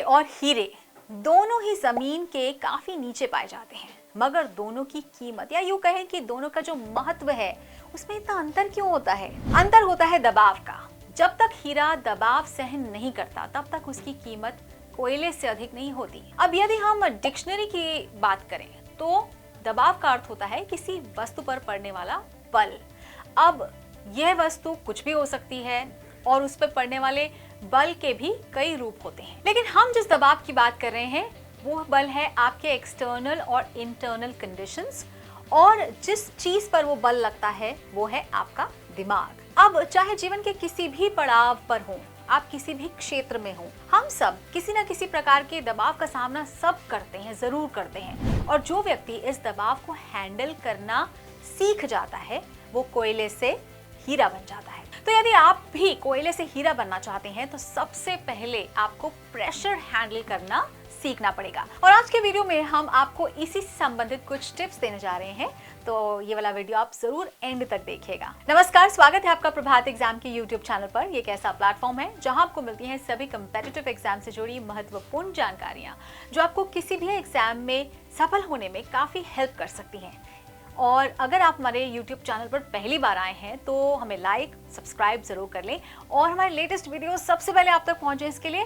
और हीरे दोनों ही जमीन के काफी नीचे पाए जाते हैं, मगर दोनों की कीमत या यूं कहें कि दोनों का जो महत्व है उसमें इतना अंतर क्यों होता है? अंतर होता है दबाव का। जब तक हीरा दबाव सहन नहीं करता तब तक उसकी कीमत कोयले से अधिक नहीं होती। अब यदि हम डिक्शनरी की बात करें तो दबाव का अर्थ होता है किसी वस्तु पर पड़ने वाला बल। अब यह वस्तु कुछ भी हो सकती है और उस पर पड़ने वाले बल के भी कई रूप होते हैं, लेकिन हम जिस दबाव की बात कर रहे हैं वो बल है आपके एक्सटर्नल और इंटरनल कंडीशंस, और जिस चीज पर वो बल लगता है वो है आपका दिमाग। अब चाहे जीवन के किसी भी पड़ाव पर हो, आप किसी भी क्षेत्र में हो, हम सब किसी न किसी प्रकार के दबाव का सामना सब करते हैं, जरूर करते हैं। और जो व्यक्ति इस दबाव को हैंडल करना सीख जाता है वो कोयले से हीरा बन जाता है। तो यदि आप भी कोयले से हीरा बनना चाहते हैं तो सबसे पहले आपको प्रेशर हैंडल करना सीखना पड़ेगा। और आज के वीडियो में हम आपको इसी से संबंधित कुछ टिप्स देने जा रहे हैं, तो ये वाला वीडियो आप जरूर एंड तक देखिएगा। नमस्कार, स्वागत है आपका प्रभात एग्जाम के यूट्यूब चैनल पर। ये एक ऐसा प्लेटफॉर्म है जहां आपको मिलती हैं सभी कम्पिटिटिव एग्जाम से जुड़ी महत्वपूर्ण जानकारियां जो आपको किसी भी एग्जाम में सफल होने में काफी हेल्प कर सकती हैं। और अगर आप हमारे YouTube चैनल पर पहली बार आए हैं तो हमें लाइक सब्सक्राइब जरूर कर लें और हमारे लेटेस्ट वीडियो सबसे पहले आप तक पहुंचे इसके लिए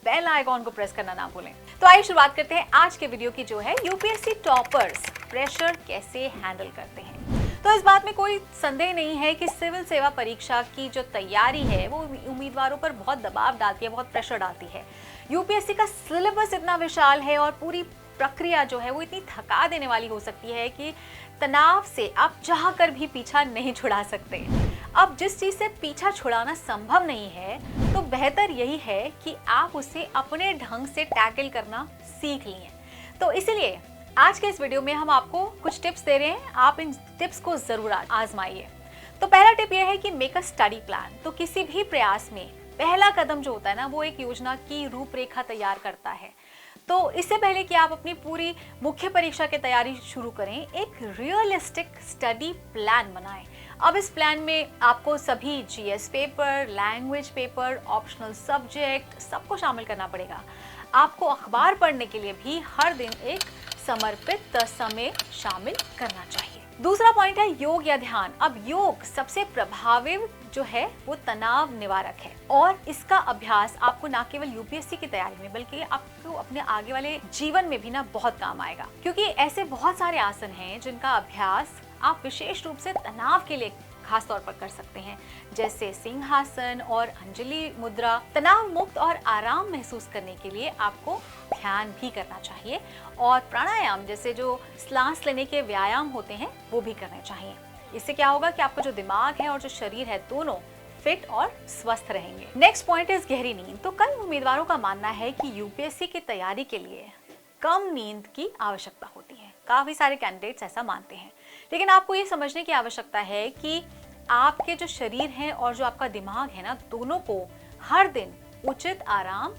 बेल आइकॉन को प्रेस करना ना भूलें। तो आइए शुरुआत करते हैं आज के वीडियो की, जो है यूपीएससी टॉपर्स प्रेशर कैसे हैंडल करते हैं। तो इस बात में कोई संदेह नहीं है कि सिविल सेवा परीक्षा की जो तैयारी है वो उम्मीदवारों पर बहुत दबाव डालती है, बहुत प्रेशर डालती है। यूपीएससी का सिलेबस इतना विशाल है और पूरी प्रक्रिया जो है वो इतनी थका देने वाली हो सकती है कि तनाव से आप चाह कर भी पीछा नहीं छुड़ा सकते। अब जिस चीज से पीछा छुड़ाना संभव नहीं है तो बेहतर यही है कि आप उसे अपने ढंग से टैकल करना सीख लिए। तो इसीलिए आज के इस वीडियो में हम आपको कुछ टिप्स दे रहे हैं, आप इन टिप्स को जरूर आजमाइए। तो पहला टिप यह है कि मेक अ स्टडी प्लान। तो किसी भी प्रयास में पहला कदम जो होता है ना वो एक योजना की रूपरेखा तैयार करता है। तो इससे पहले कि आप अपनी पूरी मुख्य परीक्षा की तैयारी शुरू करें, एक रियलिस्टिक स्टडी प्लान बनाएं। अब इस प्लान में आपको सभी GS paper, language paper, optional subject सबको शामिल करना पड़ेगा। आपको अखबार पढ़ने के लिए भी हर दिन एक समर्पित समय शामिल करना चाहिए। दूसरा पॉइंट है योग या ध्यान। अब योग सबसे प्रभावी जो है वो तनाव निवारक है और इसका अभ्यास आपको न केवल यूपीएससी की तैयारी में बल्कि आपको अपने आगे वाले जीवन में भी ना बहुत काम आएगा, क्योंकि ऐसे बहुत सारे आसन हैं जिनका अभ्यास आप विशेष रूप से तनाव के लिए खास तौर पर कर सकते हैं, जैसे सिंहासन और अंजलि मुद्रा। तनाव मुक्त और आराम महसूस करने के लिए आपको ध्यान भी करना चाहिए और प्राणायाम जैसे जो सांस लेने के व्यायाम होते हैं वो भी करने चाहिए। इससे क्या होगा कि आपका जो दिमाग है और जो शरीर है दोनों फिट और स्वस्थ रहेंगे। नेक्स्ट पॉइंट इज गहरी नींद। तो कई उम्मीदवारों का मानना है कि यूपीएससी की तैयारी के लिए कम नींद की आवश्यकता होती है। काफी सारे कैंडिडेट्स ऐसा मानते हैं, लेकिन आपको ये समझने की आवश्यकता है कि आपके जो शरीर है और जो आपका दिमाग है ना, दोनों को हर दिन उचित आराम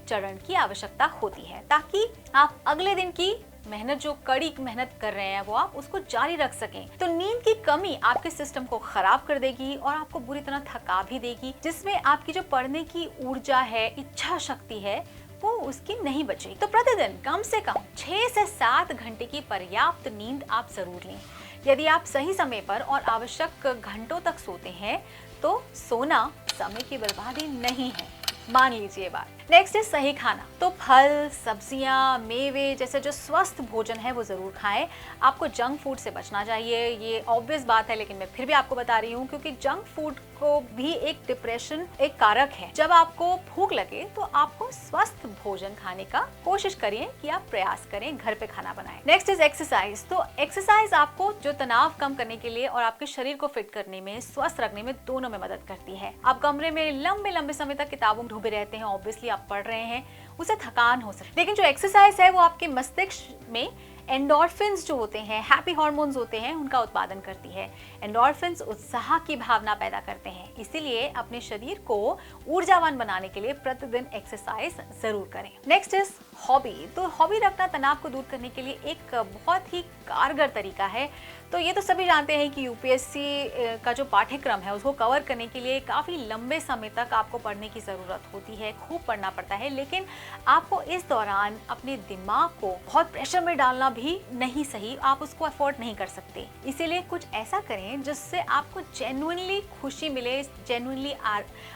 चरण की आवश्यकता होती है ताकि आप अगले दिन की मेहनत, जो कड़ी मेहनत कर रहे हैं वो आप उसको जारी रख सकें। तो नींद की कमी आपके सिस्टम को खराब कर देगी और आपको बुरी तरह थका भी देगी, जिसमें आपकी जो पढ़ने की ऊर्जा है, इच्छा शक्ति है, वो उसकी नहीं बचेगी। तो प्रतिदिन कम से कम 6 से 7 घंटे की पर्याप्त नींद आप जरूर लें। यदि आप सही समय पर और आवश्यक घंटों तक सोते हैं तो सोना समय की बर्बादी नहीं है, मान लीजिए बात। नेक्स्ट है सही खाना। तो फल, सब्जियां, मेवे जैसे जो स्वस्थ भोजन है वो जरूर खाएं। आपको जंक फूड से बचना चाहिए। ये ऑब्वियस बात है, लेकिन मैं फिर भी आपको बता रही हूँ क्योंकि जंक फूड को भी एक डिप्रेशन एक कारक है। जब आपको भूख लगे तो आपको स्वस्थ भोजन खाने का कोशिश करिए कि आप प्रयास करें, घर पे खाना बनाएं। Next is exercise. तो एक्सरसाइज आपको जो तनाव कम करने के लिए और आपके शरीर को फिट करने में, स्वस्थ रखने में, दोनों में मदद करती है। आप कमरे में लंबे समय तक किताबों में डूबे रहते हैं, ऑब्वियसली आप पढ़ रहे हैं, उसे थकान हो सकती है, लेकिन जो एक्सरसाइज है वो आपके मस्तिष्क में एंडोर्फिन्स जो होते हैं, हैप्पी हार्मोन्स होते हैं, उनका उत्पादन करती है। एंडोर्फिन्स उत्साह की भावना पैदा करते हैं, इसीलिए अपने शरीर को ऊर्जावान बनाने के लिए प्रतिदिन एक्सरसाइज जरूर करें। Next is hobby. तो हॉबी रखना तनाव को दूर करने के लिए एक बहुत ही कारगर तरीका है। तो ये तो सभी जानते हैं कि यूपीएससी का जो पाठ्यक्रम है उसको कवर करने के लिए काफ़ी लंबे समय तक आपको पढ़ने की ज़रूरत होती है, खूब पढ़ना पड़ता है। लेकिन आपको इस दौरान अपने दिमाग को बहुत प्रेशर में डालना भी नहीं सही, आप उसको अफोर्ड नहीं कर सकते। इसीलिए कुछ ऐसा करें जिससे आपको जेन्युइनली खुशी मिले, जेन्युइनली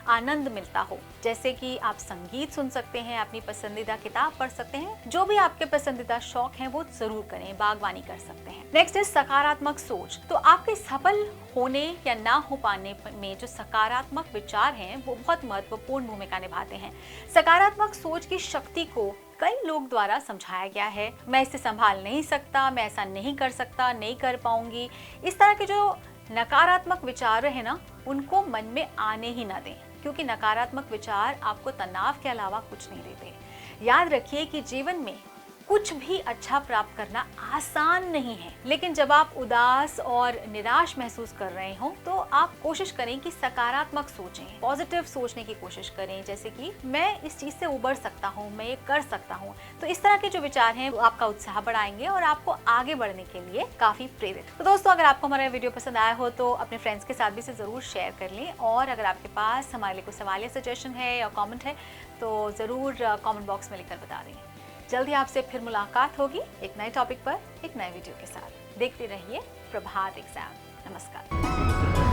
आनंद मिलता हो। जैसे कि आप संगीत सुन सकते हैं, अपनी पसंदीदा किताब पढ़ सकते हैं, जो भी आपके पसंदीदा शौक हैं वो जरूर करें, बागवानी कर सकते हैं। नेक्स्ट इज सकारात्मक सोच। तो आपके सफल होने या ना हो पाने में जो सकारात्मक विचार हैं वो बहुत महत्वपूर्ण भूमिका निभाते हैं। सकारात्मक सोच की शक्ति को कई लोग द्वारा समझाया गया है। मैं इसे संभाल नहीं सकता, मैं ऐसा नहीं कर सकता, नहीं कर पाऊंगी। इस तरह के जो नकारात्मक विचार है ना, उनको मन में आने ही ना दें, क्योंकि नकारात्मक विचार आपको तनाव के अलावा कुछ नहीं देते। याद रखिए कि जीवन में कुछ भी अच्छा प्राप्त करना आसान नहीं है, लेकिन जब आप उदास और निराश महसूस कर रहे हो तो आप कोशिश करें कि सकारात्मक सोचें, पॉजिटिव सोचने की कोशिश करें। जैसे कि मैं इस चीज से उबर सकता हूँ, मैं ये कर सकता हूँ। तो इस तरह के जो विचार हैं वो आपका उत्साह बढ़ाएंगे और आपको आगे बढ़ने के लिए काफी प्रेरित। तो दोस्तों, अगर आपको हमारा वीडियो पसंद आया हो तो अपने फ्रेंड्स के साथ भी इसे जरूर शेयर कर लें। और अगर आपके पास हमारे लिए कोई सवाल या सजेशन है या कॉमेंट है तो जरूर कॉमेंट बॉक्स में लिखकर बता दें। जल्दी आपसे फिर मुलाकात होगी एक नए टॉपिक पर, एक नए वीडियो के साथ। देखते रहिए प्रभात एग्जाम। नमस्कार।